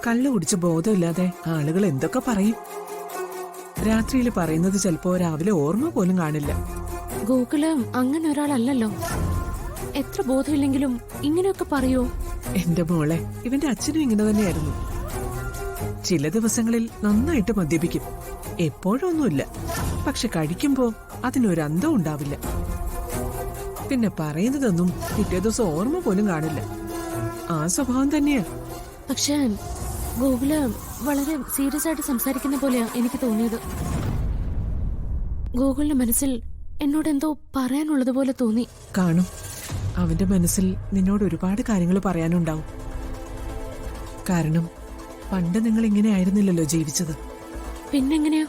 കള്ളു കുടിച്ച് ബോധമില്ലാതെ ആളുകൾ എന്തൊക്കെ പറയും. രാത്രിയിൽ പറയുന്നത് ചിലപ്പോ രാവിലെ ഓർമ്മ പോലും കാണില്ല. ഗോകുല് അങ്ങനെ ഒരാളല്ലല്ലോ. എത്ര ബോധമില്ലെങ്കിലും ഇങ്ങനെയൊക്കെ പറയോ? എന്റെ മോളെ, ഇവന്റെ അച്ഛനും ഇങ്ങനെ തന്നെയായിരുന്നു. ചില ദിവസങ്ങളിൽ നന്നായിട്ട് മദ്യപിക്കും, എപ്പോഴൊന്നുമില്ല. പക്ഷെ കഴിക്കുമ്പോ അതിനൊരു അന്തം ഉണ്ടാവില്ല. പിന്നെ പറയുന്നതൊന്നും പിറ്റേ ദിവസം ഓർമ്മ പോലും കാണില്ല. ആ സ്വഭാവം തന്നെയാ. പക്ഷേ ഗോകുല് വളരെ സീരിയസ് ആയിട്ട് സംസാരിക്കുന്ന പോലെയാ എനിക്ക് തോന്നിയത്. ഗോകുലിന്റെ മനസ്സിൽ എന്നോട് എന്തോ പറയാനുള്ളത് പോലെ തോന്നി. കാണും, അവന്റെ മനസ്സിൽ നിന്നോട് ഒരുപാട് കാര്യങ്ങൾ പറയാനുണ്ടാവും. കാരണം പണ്ട് നിങ്ങൾ ഇങ്ങനെ ആയിരുന്നില്ലല്ലോ ജീവിച്ചത്. പിന്നെങ്ങനെയാ?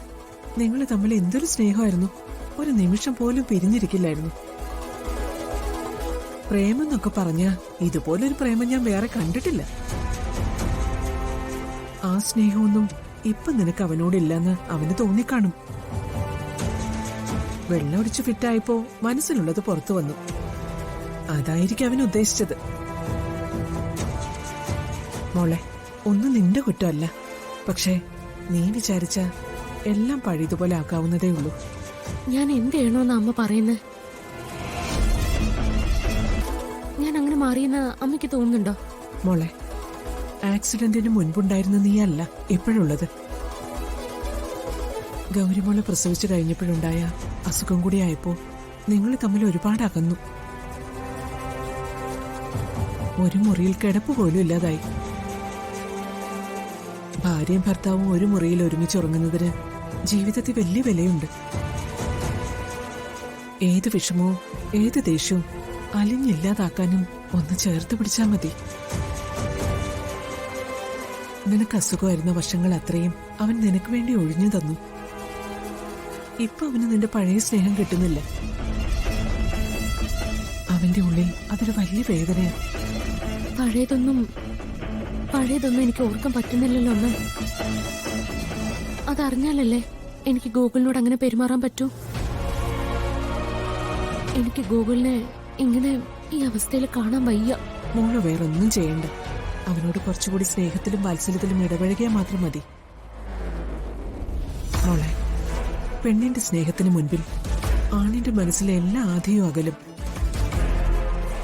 നിങ്ങൾ തമ്മിൽ എന്തൊരു സ്നേഹമായിരുന്നു. ഒരു നിമിഷം പോലും പിരിഞ്ഞിരിക്കില്ലായിരുന്നു. പ്രേമം എന്നൊക്കെ പറഞ്ഞ ഇതുപോലൊരു പ്രേമം ഞാൻ വേറെ കണ്ടിട്ടില്ല. ആ സ്നേഹമൊന്നും ഇപ്പൊ നിനക്ക് അവനോടില്ലെന്ന് അവന് തോന്നിക്കാണും. വെള്ളമൊടിച്ച് ഫിറ്റായപ്പോ മനസ്സിലുള്ളത് പുറത്തു വന്നു. അതായിരിക്കും അവൻ ഉദ്ദേശിച്ചത്. മോളെ, ഒന്നും നിന്റെ കുറ്റമല്ല. പക്ഷേ നീ വിചാരിച്ച എല്ലാം പഴയതുപോലെ ആക്കാവുന്നതേ ഉള്ളൂ. ഞാൻ എന്ത് ചെയ്യണോന്ന് അമ്മ പറയുന്നത്? ഞാൻ അങ്ങനെ മാറിയെന്ന് അമ്മയ്ക്ക് തോന്നുന്നുണ്ടോ? മോളെ, ആക്സിഡന്റിന് മുൻപുണ്ടായിരുന്ന നീയല്ല ഇപ്പോഴുള്ളത്. ഗൗരിമോളെ പ്രസവിച്ചു കഴിഞ്ഞപ്പോഴുണ്ടായ അസുഖം കൂടി ആയപ്പോ നിങ്ങൾ തമ്മിൽ ഒരുപാട് അകന്നു. ഒരു മുറിയിൽ കിടപ്പ് പോലും ഇല്ലാതായി. ഭാര്യയും ഭർത്താവും ഒരു മുറിയിൽ ഒരുമിച്ചുറങ്ങുന്നതിന് ജീവിതത്തിൽ വലിയ വിലയുണ്ട്. ഏത് വിഷമവും ഏത് ദേഷ്യവും അലിഞ്ഞില്ലാതാക്കാനും ഒന്ന് ചേർത്ത് പിടിച്ചാ മതി. നിനക്ക് അസുഖമായിരുന്ന വർഷങ്ങൾ അത്രയും അവൻ നിനക്ക് വേണ്ടി ഒഴിഞ്ഞു തന്നു. ഇപ്പൊ അവന് നിന്റെ പഴയ സ്നേഹം കിട്ടുന്നില്ല. അവന്റെ ഉള്ളിൽ അതൊരു വലിയ വേദനയാണ്. പഴയതൊന്നും എനിക്ക് ഓർക്കാൻ പറ്റുന്നില്ലല്ലോ അമ്മ. അതറിഞ്ഞാലല്ലേ എനിക്ക് ഗോകുലിനോട് അങ്ങനെ പെരുമാറാൻ പറ്റൂ. എനിക്ക് ഗോകുലിനെ ഇങ്ങനെ ഈ അവസ്ഥയിൽ കാണാൻ വയ്യ. മോള് വേറൊന്നും ചെയ്യണ്ട. അവനോട് കുറച്ചുകൂടി സ്നേഹത്തിലും വാത്സല്യത്തിലും ഇടപഴകിയാൽ മാത്രം മതി. മോളെ, പെണ്ണിന്റെ സ്നേഹത്തിന് മുൻപിൽ ആണിന്റെ മനസ്സിലെ എല്ലാ ആധിയും അകലും.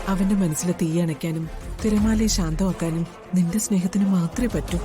അവന്റെ മനസ്സിലെ തീയണയ്ക്കാനും തിരമാലയെ ശാന്തമാക്കാനും നിന്റെ സ്നേഹത്തിന് മാത്രമേ പറ്റൂ.